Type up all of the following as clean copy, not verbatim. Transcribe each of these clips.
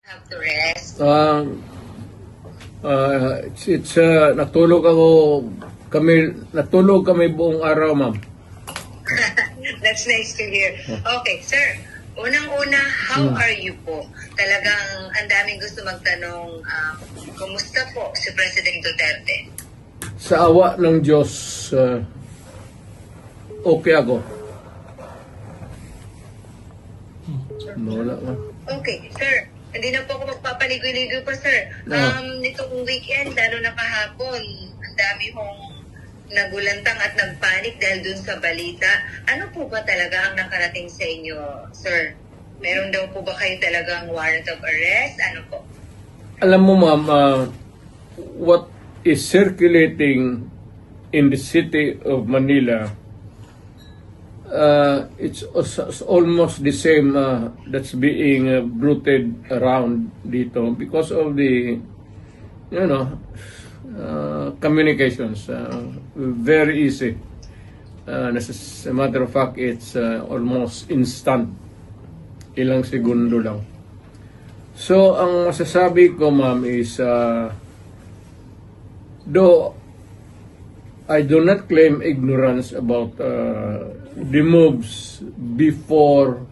Have to rest. Natulog kami buong araw, ma'am. That's nice to hear. Okay, sir. Unang-una, how are you po? Talagang ang daming gusto magtanong, kumusta po si President Duterte? Sa awa ng Diyos, okay ako. Wala ka. Okay, sir. Hindi na po ako magpapaligoy-ligoy pa, sir. Nitong weekend, lalo na kahapon, ang dami hong nagulantang at nagpanik dahil dun sa balita. Ano po ba talaga ang nakarating sa inyo, sir? Meron daw po ba kayo talagang warrant of arrest? Ano po? Alam mo, ma'am, what is circulating in the city of Manila, it's almost the same that's being bruited around dito because of the, communications. Very easy. As a matter of fact, it's almost instant. Ilang segundo lang. So, ang masasabi ko, ma'am, is though I do not claim ignorance about the moves before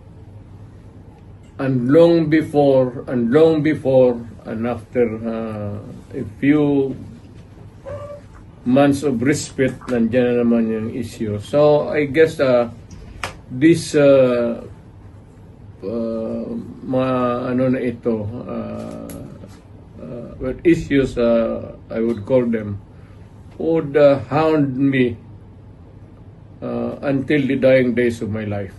and long before and after a few months of respite, nandiyan na naman yung issue. So, I guess this issues, I would call them, would hound me until the dying days of my life.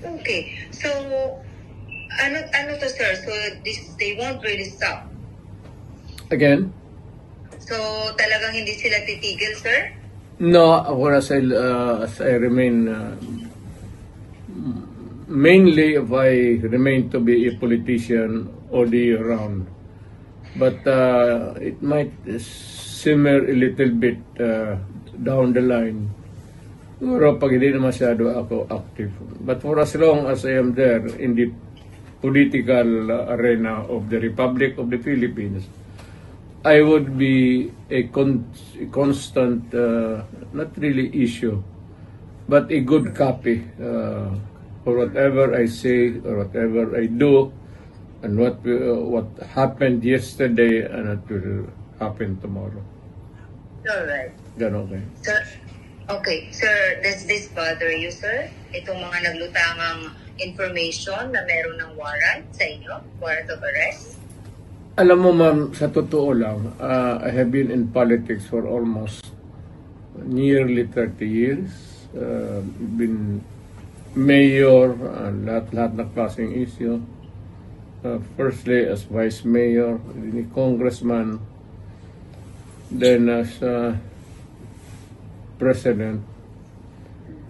Okay. So, ano to, sir? So, they won't really stop. Again? So, talagang hindi sila titigil, sir? No, as I remain, mainly if I remain to be a politician all the year round. But it might simmer a little bit down the line. Siguro pag hindi na masyado ako active. But for as long as I am there in the political arena of the Republic of the Philippines, I would be a constant, not really issue, but a good copy for whatever I say or whatever I do, and what happened yesterday and what will happen tomorrow. Alright. Ganon kayo. Sir, okay. Sir, does this bother you, sir? Itong mga naglutangang information na meron ng warrant sa inyo? Warrant of arrest? Alam mo, ma'am, sa totoo lang, I have been in politics for almost nearly 30 years. Been mayor, lahat na klaseng issue. Firstly as vice mayor, congressman, then as president.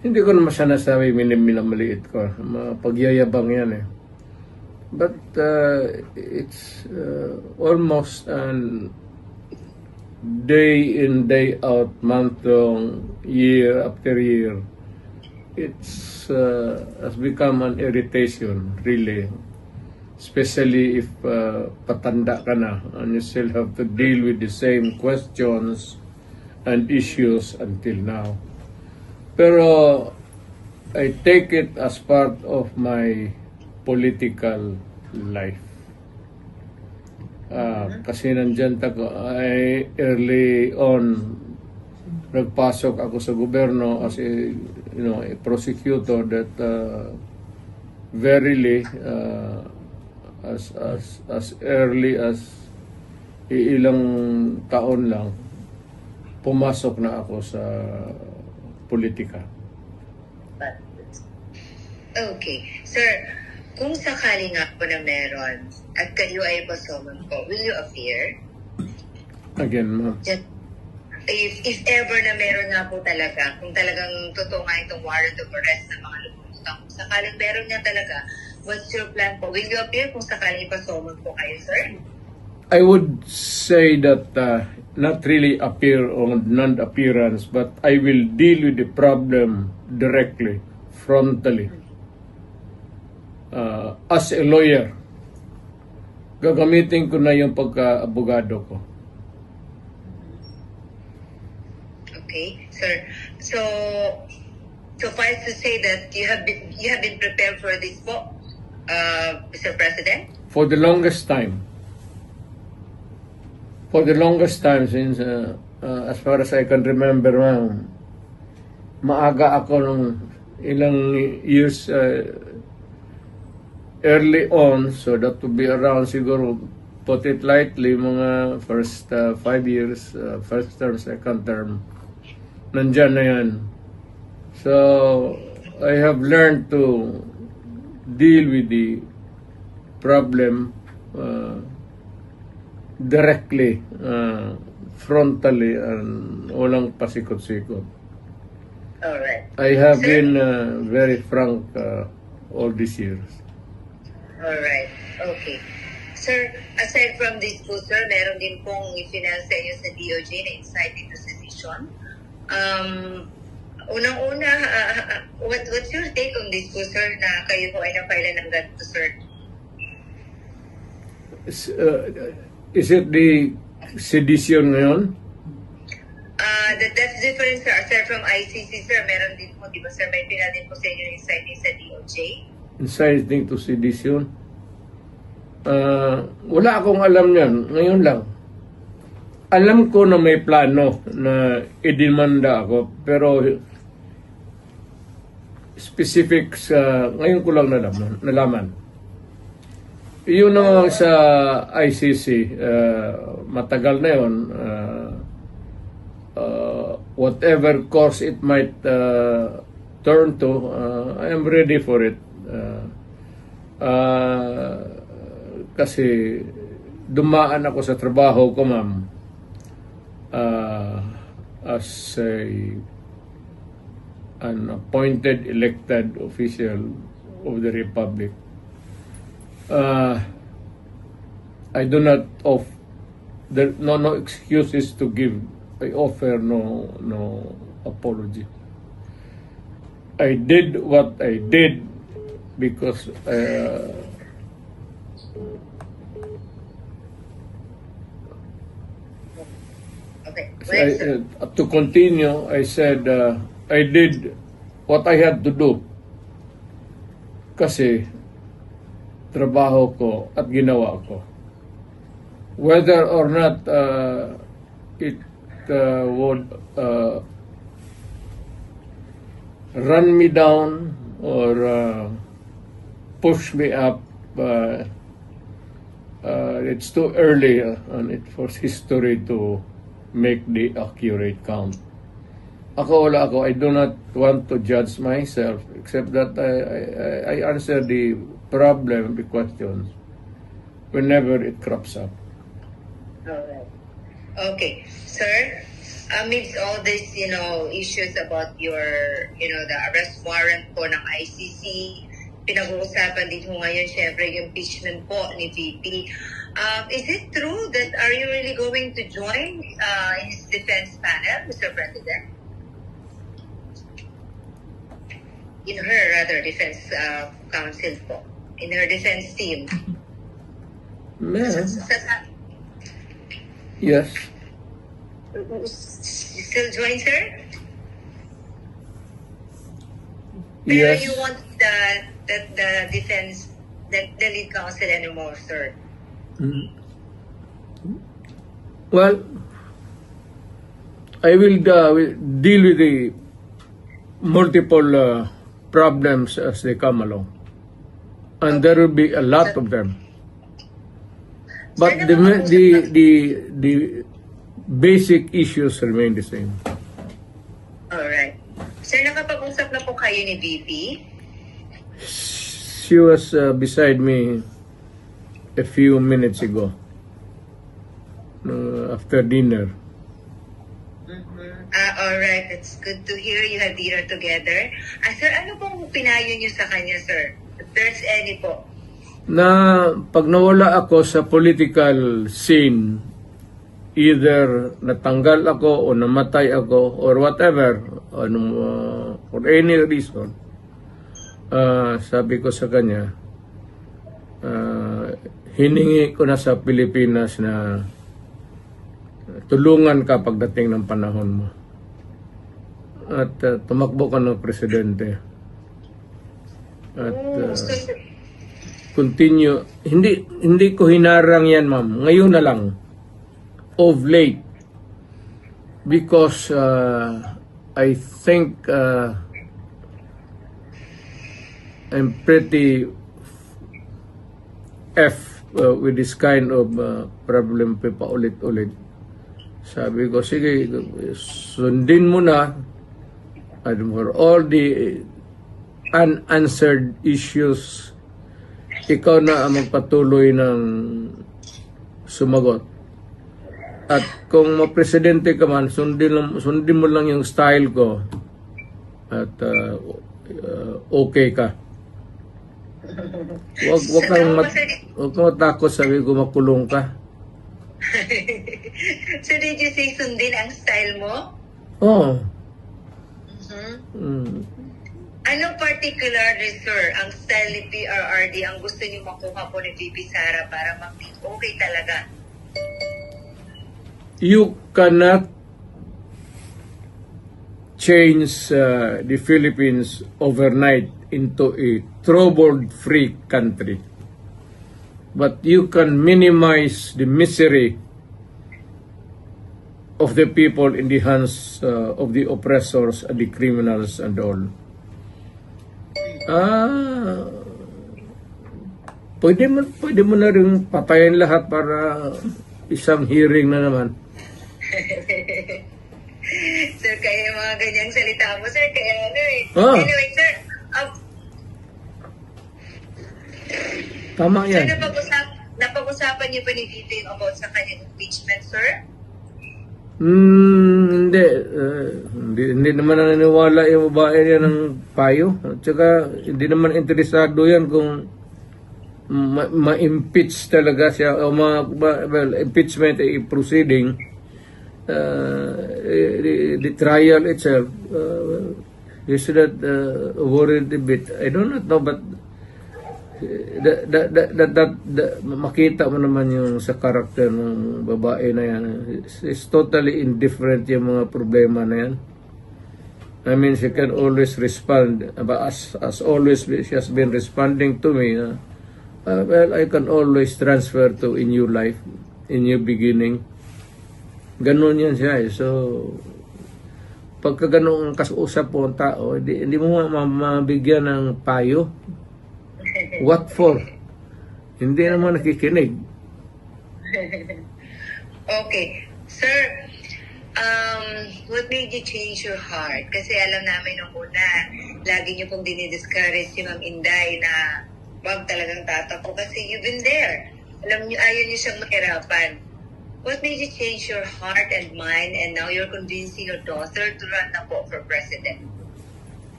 Hindi ko naman siya nasabi minamaliit ko. Pagyayabang yan eh. But it's almost an day in, day out, month long, year after year. It's has become an irritation, really. Especially if patanda ka na and you still have to deal with the same questions and issues until now. Pero I take it as part of my political life. Kasi nandyan ay early on nagpasok ako sa gobyerno as a prosecutor that verily as early as ilang taon lang pumasok na ako sa politika. Okay. Sir, kung sakali nga po na meron at kayo ay pasoman po, will you appear? Again, ma'am. If ever na meron nga po talaga, kung talagang totoo nga itong warrant of arrest ng mga lumutang, kung sakaling meron nga talaga, what's your plan po? Will you appear kung sakaling ipasoman po kayo, sir? I would say that not really appear on non-appearance, but I will deal with the problem directly, frontally. as a lawyer, gagamitin ko na yung pagka-abogado ko. Okay, sir. So, suffice to say that you have been prepared for this po, Mr. President? For the longest time. For the longest time since, as far as I can remember, maaga ako nung ilang years early on, so that to be around siguro, put it lightly, mga first 5 years, first term, second term, nandyan na yan. So, I have learned to deal with the problem directly, frontally, and walang pasikot-sikot. All right. I have Sir? been very frank all these years. All right. Okay. Sir, aside from this po, sir, meron din pong i-final sa inyo sa DOJ na insight into sedition. Unang-una, what's your take on this po, sir, na kayo po ay na-file ng ganito, sir? Is it the sedition ngayon? That's different, sir. Aside from ICC, sir, meron din po, di ba, sir, may final din po sa inyo insight sa DOJ? Inciting to sedition? Wala akong alam yan. Ngayon lang. Alam ko na may plano na idemanda ako, pero specifics, ngayon ko lang nalaman. Yun naman sa ICC, matagal na yun. Whatever course it might turn to, I am ready for it. Kasi dumaan ako sa trabaho ko, ma'am, as an appointed elected official of the Republic. I do not there no excuses to give. I offer no apology. I did what I did because Okay. to continue, I said I did what I had to do kasi trabaho ko at ginawa ko. Whether or not it would run me down or push me up, it's too early on it for history to make the accurate count. Wala ako. I do not want to judge myself, except that I answer the problem, the questions, whenever it crops up. Alright. Okay. Sir, amidst all these, issues about your, the arrest warrant po ng ICC, pinag-uusapan din po ngayon, syempre, yung impeachment po ni VP. Is it true that are you really going to join his defense panel, Mr. President? In her, rather, defense counsel po. In her defense team. Ma'am. Yes. You still join, sir? Pero Yes. you want the defense, the lead counsel anymore, sir? Well, I will deal with the multiple problems as they come along, and there will be a lot of them. But the basic issues remain the same. Alright. Sir, nakapag-usap na po kayo ni VP? She was beside me a few minutes ago, after dinner. Alright. It's good to hear you had dinner together. Sir, ano pong pinayo niyo sa kanya, sir? If there's any po. Na pag nawala ako sa political scene, either natanggal ako o namatay ako or whatever, for any reason, sabi ko sa kanya, hiningi ko na sa Pilipinas na tulungan ka pagdating ng panahon mo. At tumakbo ka ng presidente. At continue. Hindi ko hinarang yan, ma'am. Ngayon na lang. Of late. Because I think I'm pretty with this kind of problem pa ulit-ulit. Sabi ko, sige, sundin mo na for all the unanswered issues, ikaw na ang magpatuloy ng sumagot. At kung mapresidente ka man, sundin mo lang yung style ko at okay ka. Huwag kang matakot, sabi ko, makulong ka. So did you say sundin ang style mo? Oo. Anong particular, sir, ang style ni PRRD ang gusto niyo makuha po ni VP Sara para mag-think okay talaga? You cannot change the Philippines overnight into a trouble-free country. But you can minimize the misery of the people in the hands of the oppressors and the criminals and all. Pwede mo na rin patayin lahat para isang hearing na naman. Sir, kaya yung mga ganyang salita mo, sir, kaya ano eh. Ah. Anyway, sir, Tama sir, yan. napag-usapan niyo pa ni VP about sa kanyang impeachment, sir? Hindi naman naniniwala yung babae niya ng payo. At saka, hindi naman interesado yan kung ma-impeach talaga siya o impeachment ay proceeding. The trial itself, you should not worried a bit. I don't know, but makita mo naman yung sa karakter ng babae na yan. It's totally indifferent yung mga problema na yan. I mean, she can always respond. But as always, she has been responding to me. Well, I can always transfer to a new life, a new beginning. Ganon yan siya eh. So, pagka ganon ang kausap po ang tao, hindi mo mabigyan ng payo. What for? Hindi naman nakikinig. Okay. Sir, what made you change your heart? Kasi alam namin nung una, lagi niyo pong dinidiscourage si Ma'am Inday na wag talagang tatakbo kasi you've been there. Alam niyo, ayaw niyo siyang mahirapan. What made you change your heart and mind and now you're convincing your daughter to run na po for president?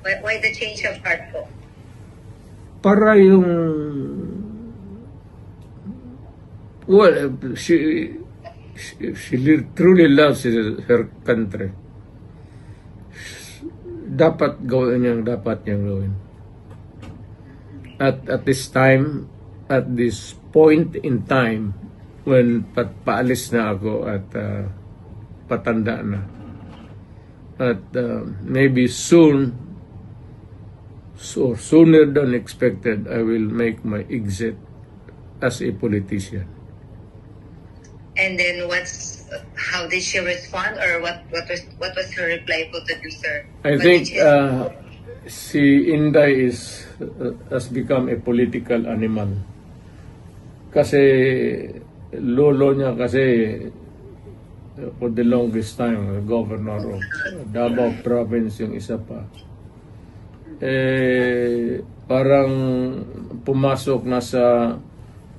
Why the change of heart po? Para yung she truly loves her country. Dapat niyang gawin. At this time, at this point in time, when paalis na ako at patanda na. At maybe soon, so sooner than expected, I will make my exit as a politician. And then how did she respond, or what was her reply po to you, sir? I think si Inday has become a political animal. Kasi lolo niya for the longest time, governor of Davao Province yung isa pa. Parang pumasok na sa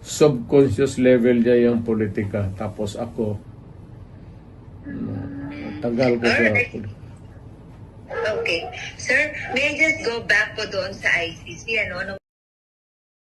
subconscious level niya yung politika. Tapos ako, tagal ko sa politika. Okay. Sir, may I just go back po doon sa ICC, ano?